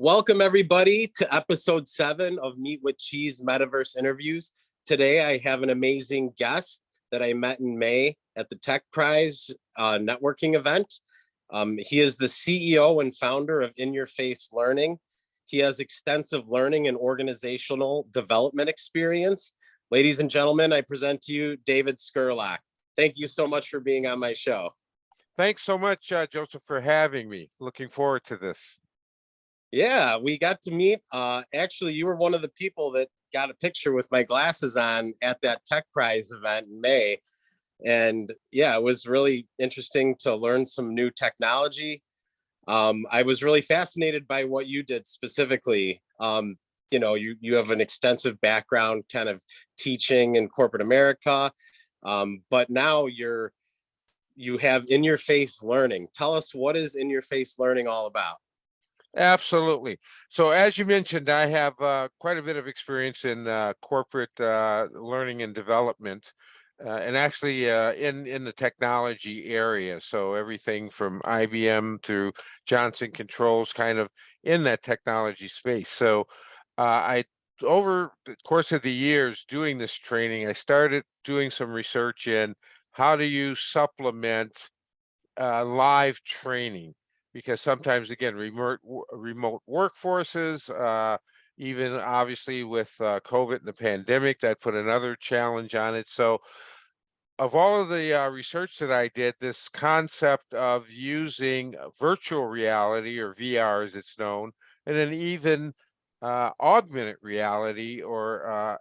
Welcome, everybody, to episode 7 of Meet with Cheese Metaverse interviews. Today, I have an amazing guest that I met in May at the Tech Prize networking event. He is the CEO and founder of In Your Face Learning. He has extensive learning and organizational development experience. Ladies and gentlemen, I present to you David Scurlock. Thank you so much for being on my show. Thanks so much, Joseph, for having me. Looking forward to this. Yeah, we got to meet. Actually, you were one of the people that got a picture with my glasses on at that Tech Prize event in May. And yeah, it was really interesting to learn some new technology. I was really fascinated by what you did specifically. You have an extensive background kind of teaching in corporate America, but now you have In Your Face Learning. Tell us, what is In Your Face Learning all about? Absolutely. So as you mentioned, I have quite a bit of experience in corporate learning and development, and actually in the technology area. So everything from IBM through Johnson Controls, kind of in that technology space. So I over the course of the years doing this training, I started doing some research in how do you supplement live training, because sometimes, again, remote workforces, even obviously with COVID and the pandemic, that put another challenge on it. So of all of the research that I did, this concept of using virtual reality, or VR as it's known, and then even augmented reality, or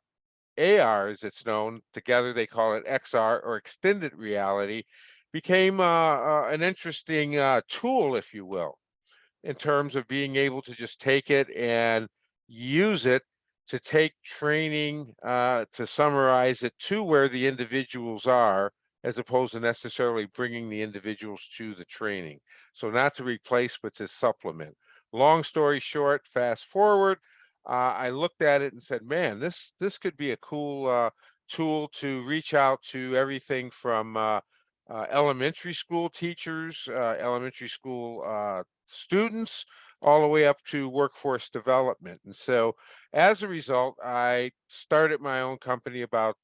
AR as it's known, together they call it XR, or extended reality, became an interesting tool, if you will, in terms of being able to just take it and use it to take training, to summarize it to where the individuals are, as opposed to necessarily bringing the individuals to the training. So not to replace, but to supplement. Long story short, fast forward, I looked at it and said, man, this could be a cool tool to reach out to everything from elementary school teachers, elementary school students, all the way up to workforce development. And so as a result, I started my own company about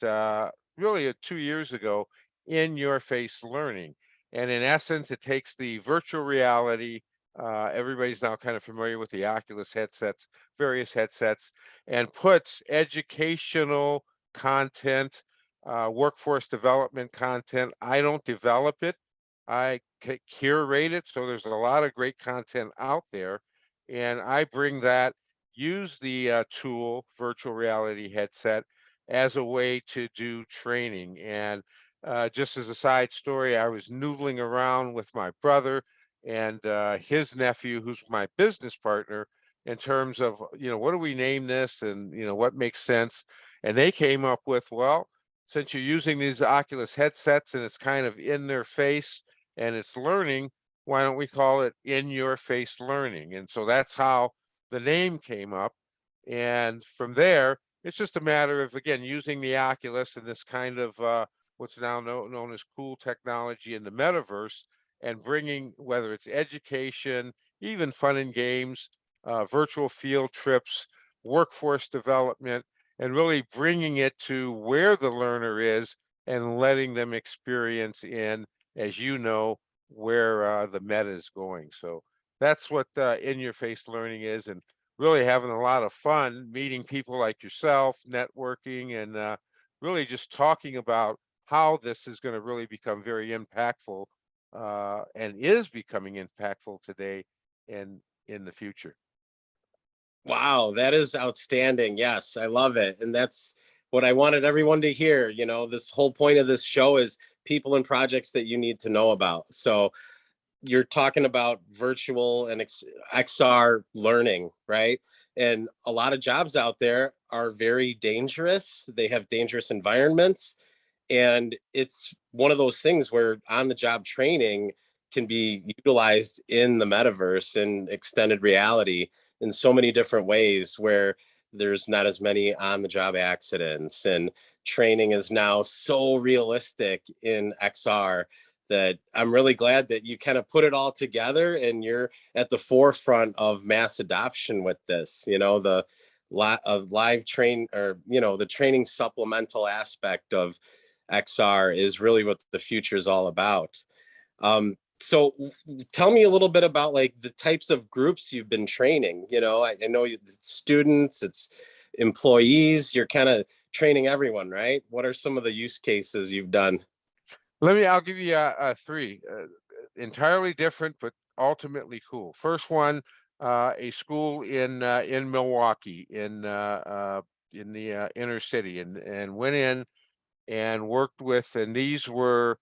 really 2 years ago, In Your Face Learning. And in essence, it takes the virtual reality. Everybody's now kind of familiar with the Oculus headsets, various headsets, and puts educational content, workforce development content. I don't develop it. I curate it. So there's a lot of great content out there. And I bring that, use the tool, virtual reality headset, as a way to do training. And just as a side story, I was noodling around with my brother and his nephew, who's my business partner, in terms of, what do we name this, and, what makes sense. And they came up with, well, since you're using these Oculus headsets and it's kind of in their face and it's learning, why don't we call it In Your Face Learning? And so that's how the name came up. And from there, it's just a matter of, again, using the Oculus and this kind of what's now known as cool technology in the metaverse, and bringing, whether it's education, even fun and games, virtual field trips, workforce development, and really bringing it to where the learner is and letting them experience in, as you know, where the meta is going. So that's what In Your Face Learning is, and really having a lot of fun meeting people like yourself, networking, and really just talking about how this is going to really become very impactful, and is becoming impactful today and in the future. Wow, that is outstanding. Yes, I love it. And that's what I wanted everyone to hear. This whole point of this show is people and projects that you need to know about. So you're talking about virtual and XR learning, right? And a lot of jobs out there are very dangerous. They have dangerous environments. And it's one of those things where on the job training can be utilized in the metaverse and extended reality in so many different ways, where there's not as many on the job accidents, and training is now so realistic in XR that I'm really glad that you kind of put it all together and you're at the forefront of mass adoption with this, the of live train, or, the training supplemental aspect of XR is really what the future is all about. So tell me a little bit about like the types of groups you've been training. I know it's students, it's employees, you're kind of training everyone, right? What are some of the use cases you've done? I'll give you three entirely different, but ultimately cool. First one, a school in Milwaukee, in the inner city, and went in and worked with, and these were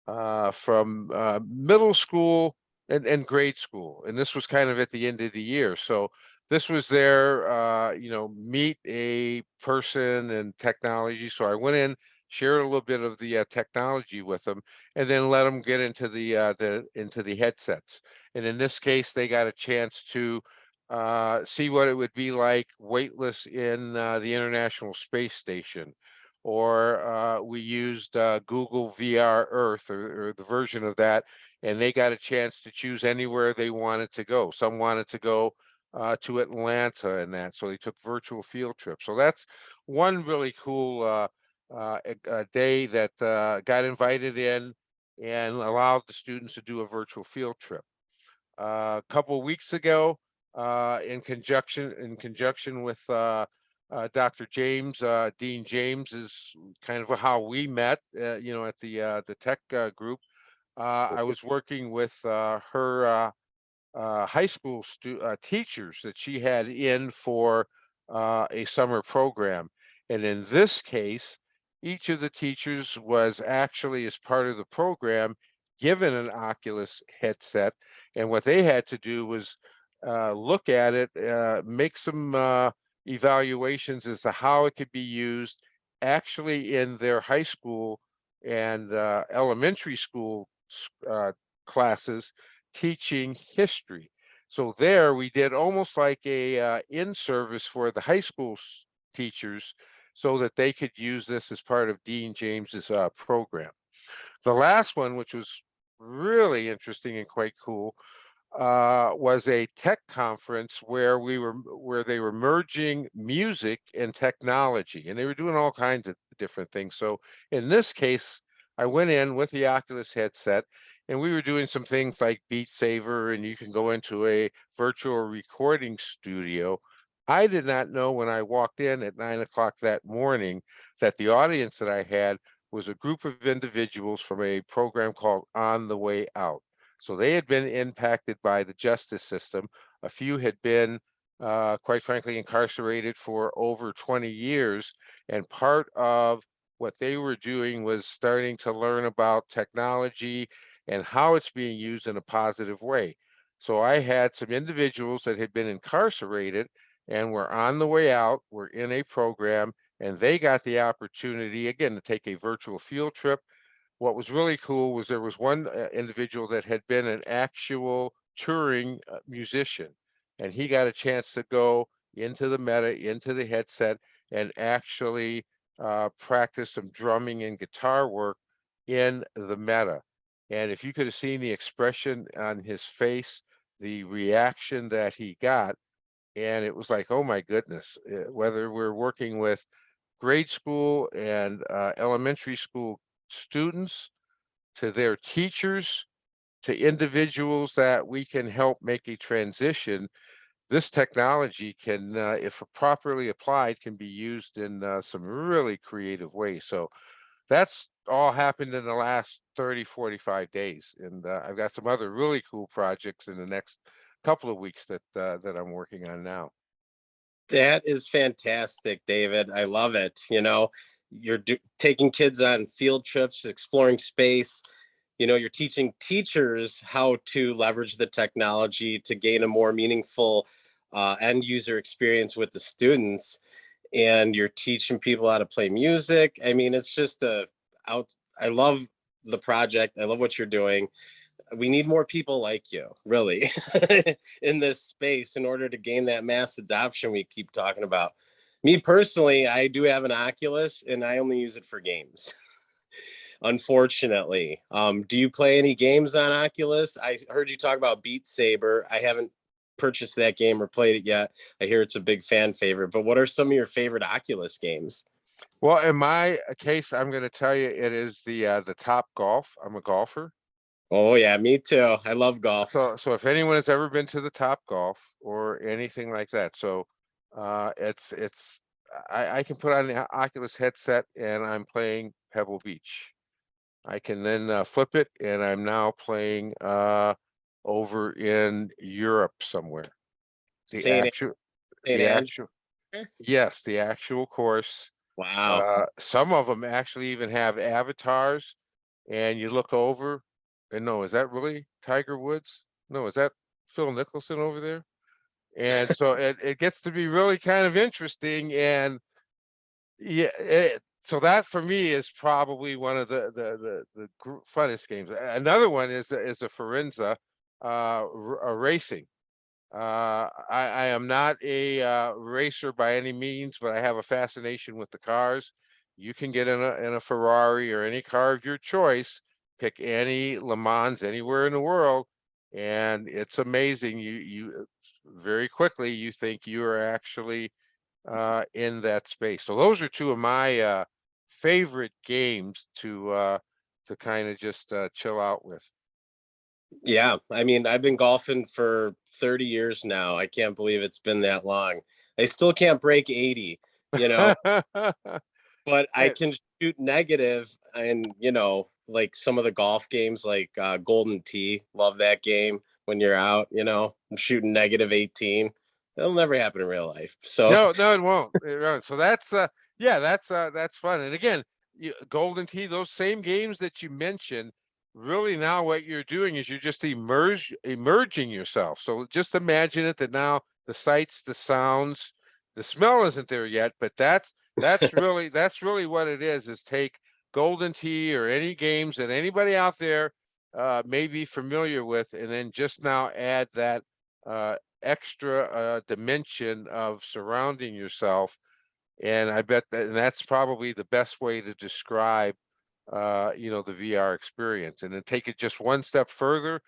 from middle school and grade school, and this was kind of at the end of the year. So this was their meet a person and technology. So I went in, shared a little bit of the technology with them, and then let them get into the headsets. And in this case, they got a chance to see what it would be like weightless in the International Space Station, or we used Google VR Earth, or the version of that, and they got a chance to choose anywhere they wanted to go. Some wanted to go to Atlanta and that, so they took virtual field trips. So that's one really cool a day that got invited in and allowed the students to do a virtual field trip. A couple of weeks ago, in conjunction with Dr. James, Dean James is kind of how we met, at the tech group. I was working with her high school teachers that she had in for a summer program. And in this case, each of the teachers was actually, as part of the program, given an Oculus headset. And what they had to do was look at it, make some evaluations as to how it could be used actually in their high school and elementary school classes, teaching history. So there we did almost like a in-service for the high school teachers, so that they could use this as part of Dean James's program. The last one, which was really interesting and quite cool, was a tech conference where they were merging music and technology, and they were doing all kinds of different things. So in this case, I went in with the Oculus headset, and we were doing some things like Beat Saver, and you can go into a virtual recording studio. I did not know when I walked in at 9 o'clock that morning that the audience that I had was a group of individuals from a program called On the Way Out. So they had been impacted by the justice system. A few had been, quite frankly, incarcerated for over 20 years. And part of what they were doing was starting to learn about technology and how it's being used in a positive way. So I had some individuals that had been incarcerated and were on the way out, were in a program, and they got the opportunity, again, to take a virtual field trip. What was really cool was there was one individual that had been an actual touring musician, and he got a chance to go into the into the headset, and actually practice some drumming and guitar work in the Meta. And if you could have seen the expression on his face, the reaction that he got, and it was like, oh my goodness, whether we're working with grade school and elementary school students, to their teachers, to individuals that we can help make a transition, this technology can, if properly applied, can be used in some really creative ways. So that's all happened in the last 30, 45 days. And I've got some other really cool projects in the next couple of weeks that I'm working on now. That is fantastic, David. I love it. You're taking kids on field trips, exploring space. You're teaching teachers how to leverage the technology to gain a more meaningful end user experience with the students. And you're teaching people how to play music. I mean, it's just I love the project. I love what you're doing. We need more people like you, really, in this space in order to gain that mass adoption we keep talking about. Me personally, I do have an Oculus and I only use it for games. unfortunately. Do you play any games on Oculus? I heard you talk about Beat Saber. I haven't purchased that game or played it yet. I hear it's a big fan favorite, but what are some of your favorite Oculus games? Well, in my case, I'm going to tell you it is the Top Golf. I'm a golfer. Oh yeah, me too. I love golf. So if anyone has ever been to the Top Golf or anything like that, it's I can put on the Oculus headset and I'm playing Pebble Beach. I can then flip it and I'm now playing over in Europe somewhere. The St. actual St. the Anne's. actual Yes, the actual course. Wow. Some of them actually even have avatars, and you look over, and no, is that really Tiger Woods? No, is that Phil Nicholson over there? And so it gets to be really kind of interesting, and yeah, so that for me is probably one of the funnest games. Another one is a Forenza, a racing. I am not a racer by any means, but I have a fascination with the cars. You can get in a Ferrari or any car of your choice, pick any Le Mans anywhere in the world, and it's amazing. You very quickly you think you are actually in that space. So those are two of my favorite games to kind of just chill out with. Yeah, I mean, I've been golfing for 30 years now. I can't believe it's been that long. I still can't break 80, you know, but I Hey, can shoot negative and, like some of the golf games like Golden Tee, love that game when you're out, I'm shooting negative 18. That'll never happen in real life. So, No, no, it won't. It won't. So yeah, that's fun. And again, Golden Tee, those same games that you mentioned, really now what you're doing is you're just emerging yourself. So just imagine it that now the sights, the sounds, the smell isn't there yet, but that's really what it is take Golden Tee or any games that anybody out there may be familiar with, and then just now add that uh extra dimension of surrounding yourself. And I bet that's probably the best way to describe the VR experience. And then take it just one step further.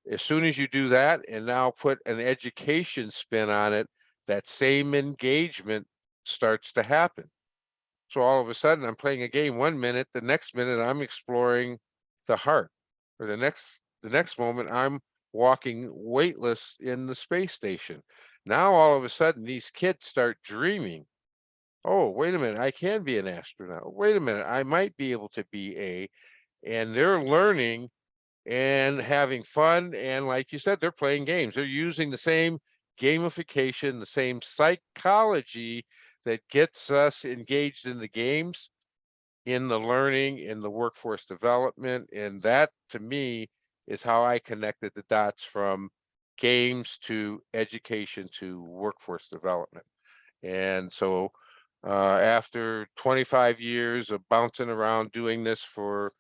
As soon as you do that and now put an education spin on it, that same engagement starts to happen. So all of a sudden I'm playing a game 1 minute, the next minute I'm exploring the heart, or the next moment I'm walking weightless in the space station. Now all of a sudden these kids start dreaming. Oh, wait a minute, I can be an astronaut. Wait a minute, I might be able to be and they're learning and having fun. And like you said, they're playing games. They're using the same gamification, the same psychology that gets us engaged in the games, in the learning, in the workforce development. And that to me is how I connected the dots from games to education to workforce development. And so after 25 years of bouncing around doing this for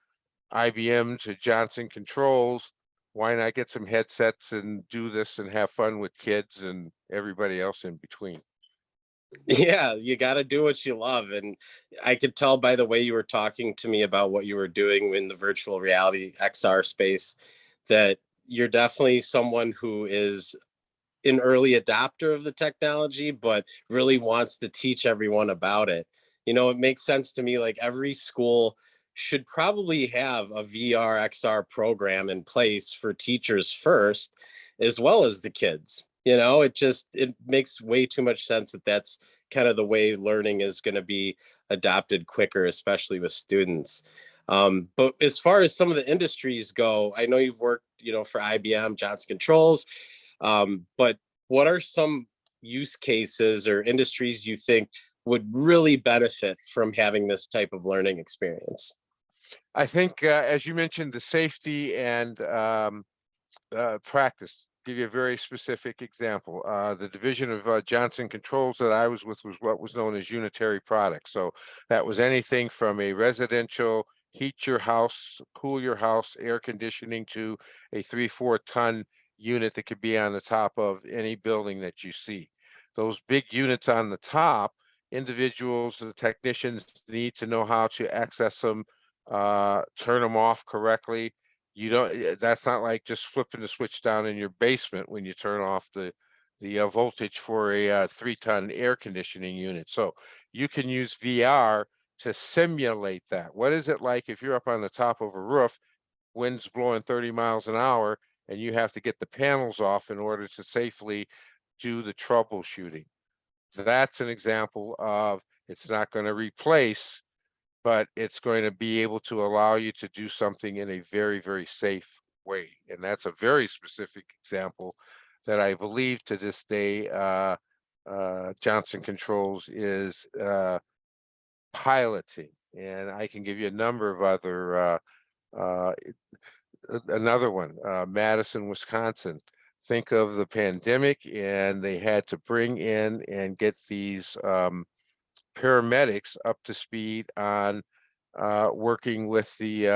IBM to Johnson Controls, why not get some headsets and do this and have fun with kids and everybody else in between? yeah, you got to do what you love. And I could tell by the way you were talking to me about what you were doing in the virtual reality XR space that you're definitely someone who is an early adopter of the technology, but really wants to teach everyone about it. It makes sense to me like every school should probably have a VR XR program in place for teachers first, as well as the kids. It makes way too much sense that that's kind of the way learning is going to be adopted quicker, especially with students. But as far as some of the industries go, I know you've worked, for IBM, Johnson Controls, but what are some use cases or industries you think would really benefit from having this type of learning experience? I think, as you mentioned, the safety and practice. Give you a very specific example. The division of Johnson Controls that I was with was what was known as unitary products. So that was anything from a residential heat your house, cool your house, air conditioning to a 3-4 ton unit that could be on the top of any building that you see. Those big units on the top, individuals, the technicians need to know how to access them turn them off correctly. You don't, that's not like just flipping the switch down in your basement when you turn off the voltage for a 3-ton air conditioning unit. So you can use VR to simulate that. What is it like if you're up on the top of a roof, wind's blowing 30 miles an hour, and you have to get the panels off in order to safely do the troubleshooting? That's an example of, it's not going to replace, but it's going to be able to allow you to do something in a very, very safe way. And that's a very specific example that I believe to this day Johnson Controls is piloting. And I can give you a number of other uh, another one, Madison, Wisconsin. Think of the pandemic, and they had to bring in and get these paramedics up to speed on working with the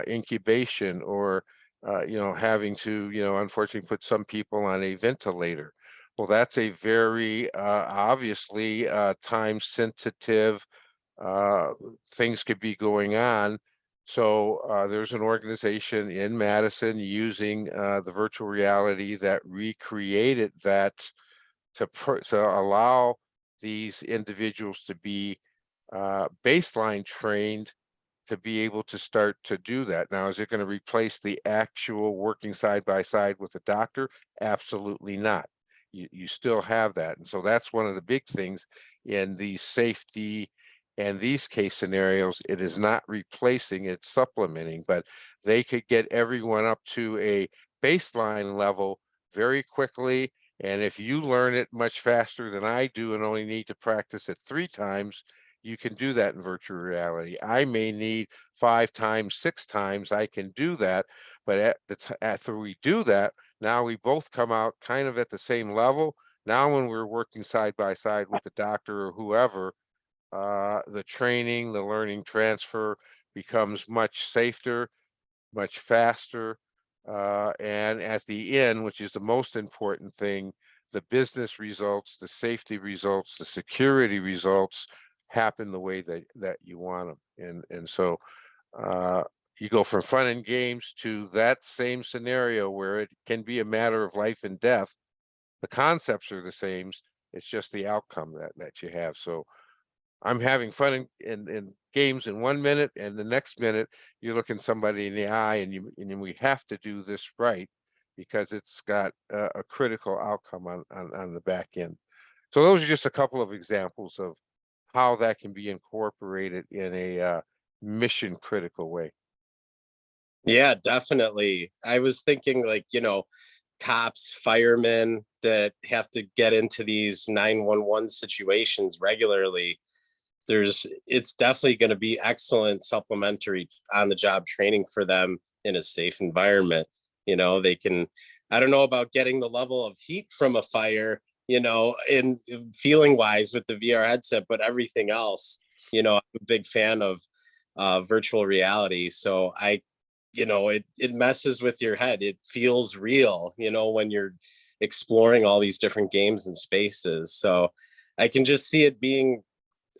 incubation, or having to, unfortunately put some people on a ventilator. Well, that's a very obviously time sensitive, uh, things could be going on. So there's an organization in Madison using the virtual reality that recreated that to allow these individuals to be baseline trained to be able to start to do that. Now, is it going to replace the actual working side by side with a doctor? Absolutely not. You still have that. And so that's one of the big things in the safety and these case scenarios. It is not replacing, it's supplementing, but they could get everyone up to a baseline level very quickly. And if you learn it much faster than I do and only need to practice it 3 times, you can do that in virtual reality. I may need 5 times, 6 times, I can do that. But after we do that, now we both come out kind of at the same level. Now, when we're working side by side with the doctor or whoever, the training, the learning transfer becomes much safer, much faster. And at the end, which is the most important thing, the business results, the safety results, the security results happen the way that you want them. And so you go from fun and games to that same scenario where it can be a matter of life and death. The concepts are the same. It's just the outcome that you have. So I'm having fun in games in 1 minute, and the next minute you're looking somebody in the eye, and we have to do this right because it's got a critical outcome on the back end. So those are just a couple of examples of how that can be incorporated in a mission critical way. Yeah, definitely. I was thinking, like, cops, firemen that have to get into these 911 situations regularly. It's definitely going to be excellent supplementary on the job training for them in a safe environment. They can, I don't know about getting the level of heat from a fire, in feeling wise with the VR headset, but everything else, I'm a big fan of virtual reality. So it messes with your head. It feels real, when you're exploring all these different games and spaces. So I can just see it being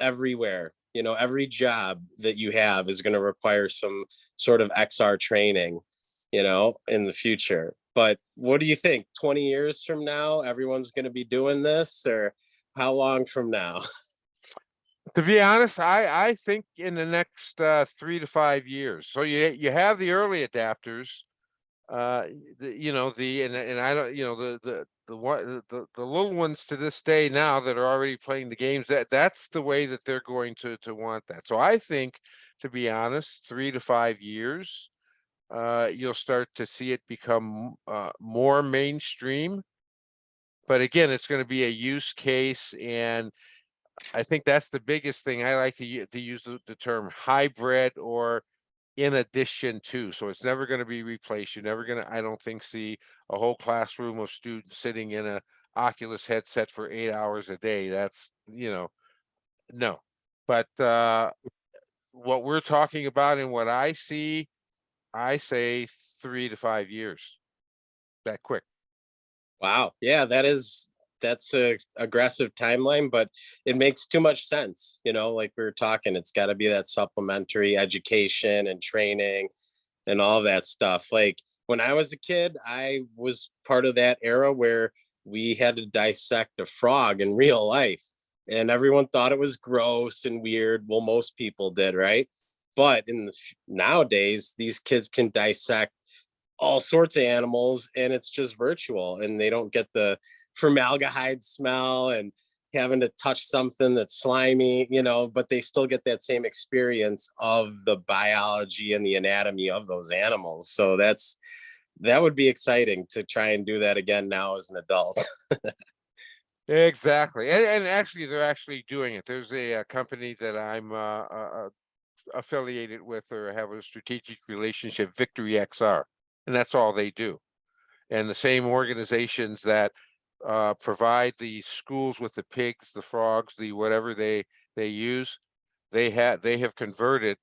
everywhere. Every job that you have is going to require some sort of XR training, in the future. But what do you think? 20 years from now, everyone's going to be doing this, or how long from now? To be honest, I think in the next 3 to 5 years. So you have the early adapters, and I don't, the little ones to this day now that are already playing the games, that's the way that they're going to want that. So I think, to be honest, 3 to 5 years, you'll start to see it become more mainstream. But again, it's going to be a use case, and I think that's the biggest thing. I like to use the term hybrid, or in addition to. So it's never going to be replaced. You're never going to, I don't think, see a whole classroom of students sitting in a Oculus headset for 8 hours a day. That's, no. But what we're talking about and what I see, I say 3 to 5 years, that quick. Wow. Yeah, that is that's a aggressive timeline, but it makes too much sense. Like we were talking, it's got to be that supplementary education and training and all that stuff. Like when I was a kid, I was part of that era where we had to dissect a frog in real life, and everyone thought it was gross and weird. Well, most people did, right? But nowadays, these kids can dissect all sorts of animals, and it's just virtual, and they don't get the formaldehyde smell and having to touch something that's slimy, but they still get that same experience of the biology and the anatomy of those animals. So that would be exciting to try and do that again now as an adult. Exactly. And actually, they're actually doing it. There's a company that I'm affiliated with or have a strategic relationship, Victory XR, and that's all they do. And the same organizations that provide the schools with the pigs, the frogs, the whatever they use, they have converted,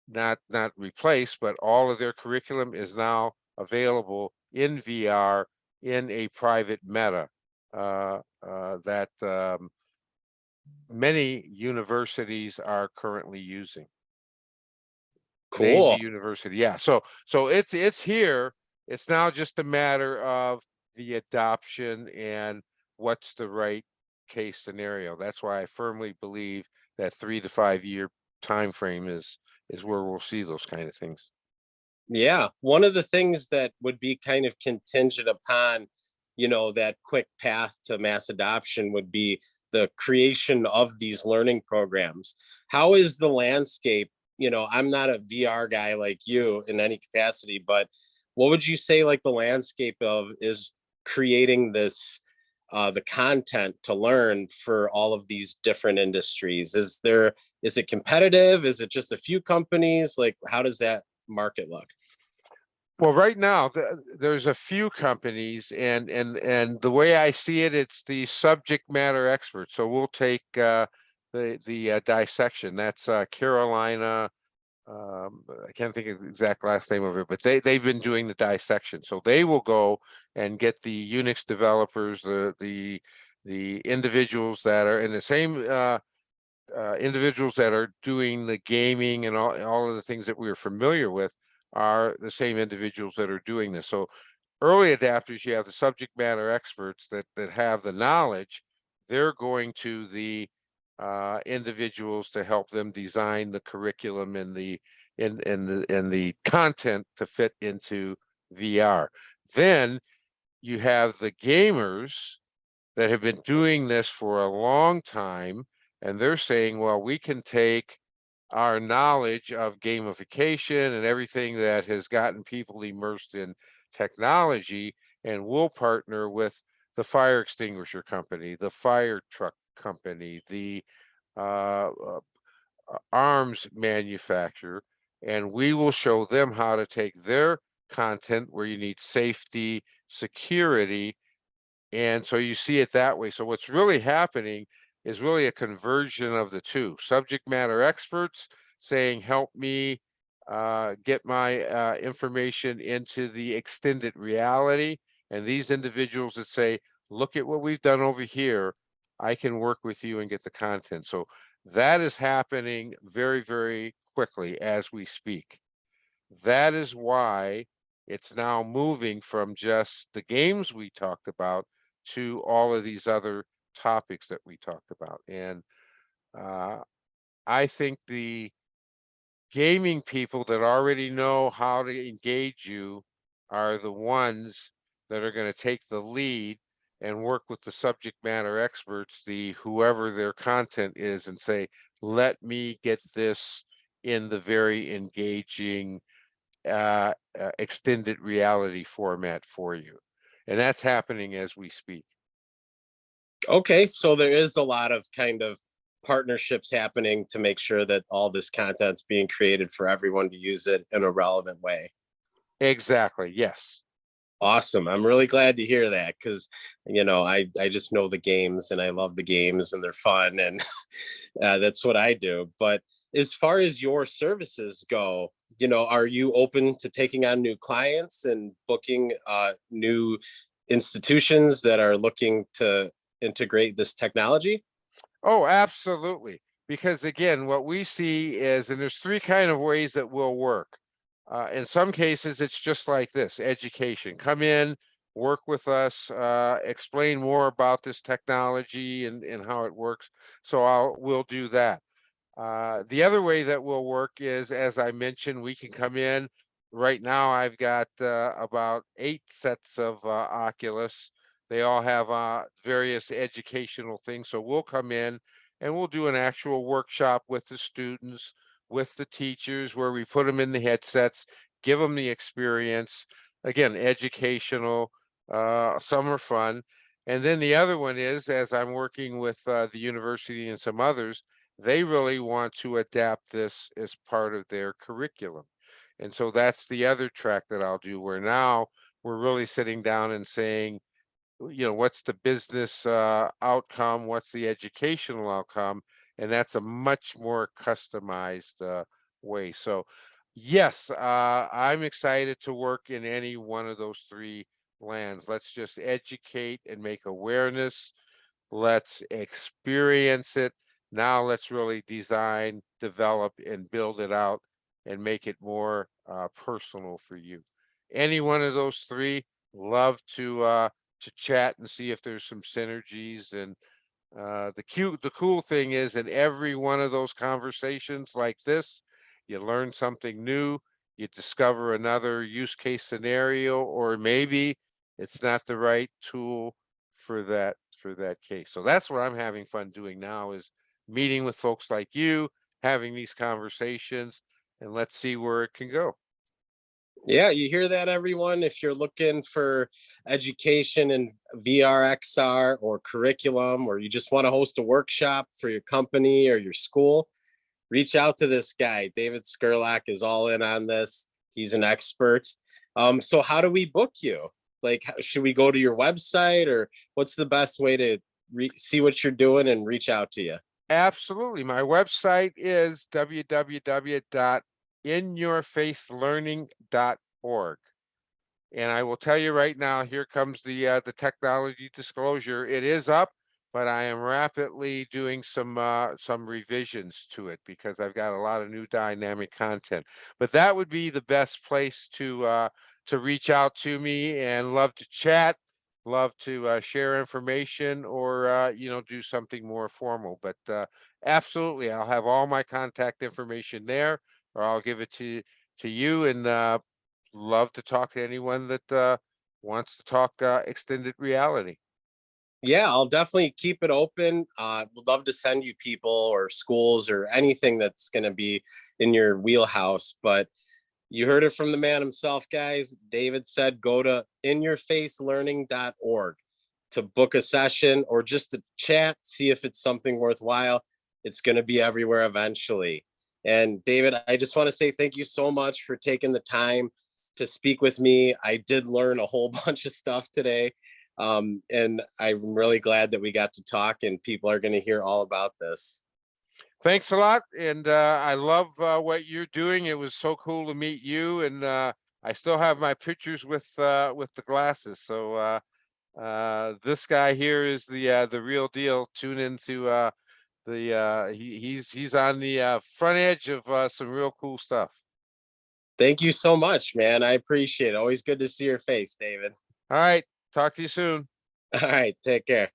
not replaced, but all of their curriculum is now available in VR in a private meta that many universities are currently using. Navy Cool. University, yeah. So it's here. It's now just a matter of the adoption and what's the right case scenario. That's why I firmly believe that 3 to 5 year time frame is where we'll see those kind of things. Yeah. One of the things that would be kind of contingent upon, that quick path to mass adoption would be the creation of these learning programs. How is the landscape? I'm not a VR guy like you in any capacity, but what would you say like the landscape of is creating the content to learn for all of these different industries? Is it competitive? Is it just a few companies? Like, how does that market look? Well, right now there's a few companies, and the way I see it, it's the subject matter experts. So we'll take the dissection. That's Carolina. I can't think of the exact last name of it, but they've been doing the dissection. So they will go and get the Unix developers, the individuals that are in the same individuals that are doing the gaming and all of the things that we're familiar with are the same individuals that are doing this. So early adapters, you have the subject matter experts that have the knowledge. They're going to the individuals to help them design the curriculum and the content to fit into VR. Then you have the gamers that have been doing this for a long time, and they're saying, well, we can take our knowledge of gamification and everything that has gotten people immersed in technology, and we'll partner with the fire extinguisher company, the fire truck company, the uh, uh, arms manufacturer, and we will show them how to take their content where you need safety, security, and so you see it that way. So what's really happening is really a conversion of the two. Subject matter experts saying, help me get my information into the extended reality. And these individuals that say, look at what we've done over here. I can work with you and get the content. So that is happening very, very quickly as we speak. That is why it's now moving from just the games we talked about to all of these other topics that we talked about. And uh, I think the gaming people that already know how to engage you are the ones that are going to take the lead and work with the subject matter experts, the whoever their content is, and say, let me get this in the very engaging extended reality format for you. And that's happening as we speak. Okay, so there is a lot of kind of partnerships happening to make sure that all this content's being created for everyone to use it in a relevant way. Exactly. Yes. Awesome. I'm really glad to hear that because, I just know the games and I love the games and they're fun and that's what I do. But as far as your services go, are you open to taking on new clients and booking new institutions that are looking to integrate this technology? Oh, absolutely. Because again, what we see is, and there's three kind of ways that will work. In some cases, it's just like this: education. Come in, work with us, explain more about this technology and how it works. So we'll do that. The other way that will work is, as I mentioned, we can come in. Right now, I've got about 8 sets of Oculus. They all have various educational things. So we'll come in and we'll do an actual workshop with the students, with the teachers, where we put them in the headsets, give them the experience. Again, educational. Some are fun. And then the other one is, as I'm working with the university and some others, they really want to adapt this as part of their curriculum. And so that's the other track that I'll do, where now we're really sitting down and saying, what's the business outcome? What's the educational outcome? And that's a much more customized way. So, yes, I'm excited to work in any one of those three lands. Let's just educate and make awareness. Let's experience it. Now let's really design, develop, and build it out and make it more personal for you. Any one of those three, love to chat and see if there's some synergies. And the cool thing is, in every one of those conversations like this, you learn something new, you discover another use case scenario, or maybe it's not the right tool for that case. So that's what I'm having fun doing now, is meeting with folks like you, having these conversations, and let's see where it can go. Yeah, you hear that, everyone? If you're looking for education in VR, XR, or curriculum, or you just want to host a workshop for your company or your school, reach out to this guy. David Scurlock is all in on this. He's an expert. So how do we book you? Like, should we go to your website, or what's the best way to see what you're doing and reach out to you? Absolutely. My website is www.inyourfacelearning.org. And I will tell you right now, here comes the technology disclosure. It is up, but I am rapidly doing some revisions to it because I've got a lot of new dynamic content. But that would be the best place to reach out to me, and love to chat, love to share information, or do something more formal. But absolutely, I'll have all my contact information there, or I'll give it to you, and love to talk to anyone that wants to talk extended reality. Yeah, I'll definitely keep it open. Would love to send you people or schools or anything that's going to be in your wheelhouse. But you heard it from the man himself, guys. David said go to inyourfacelearning.org to book a session or just to chat, see if it's something worthwhile. It's going to be everywhere eventually. And David, I just want to say thank you so much for taking the time to speak with me. I did learn a whole bunch of stuff today. And I'm really glad that we got to talk and people are going to hear all about this. Thanks a lot, and I love what you're doing. It was so cool to meet you, and I still have my pictures with the glasses. So this guy here is the real deal. Tune into he's on the front edge of some real cool stuff. Thank you so much, man. I appreciate it. Always good to see your face, David. All right, talk to you soon. All right, take care.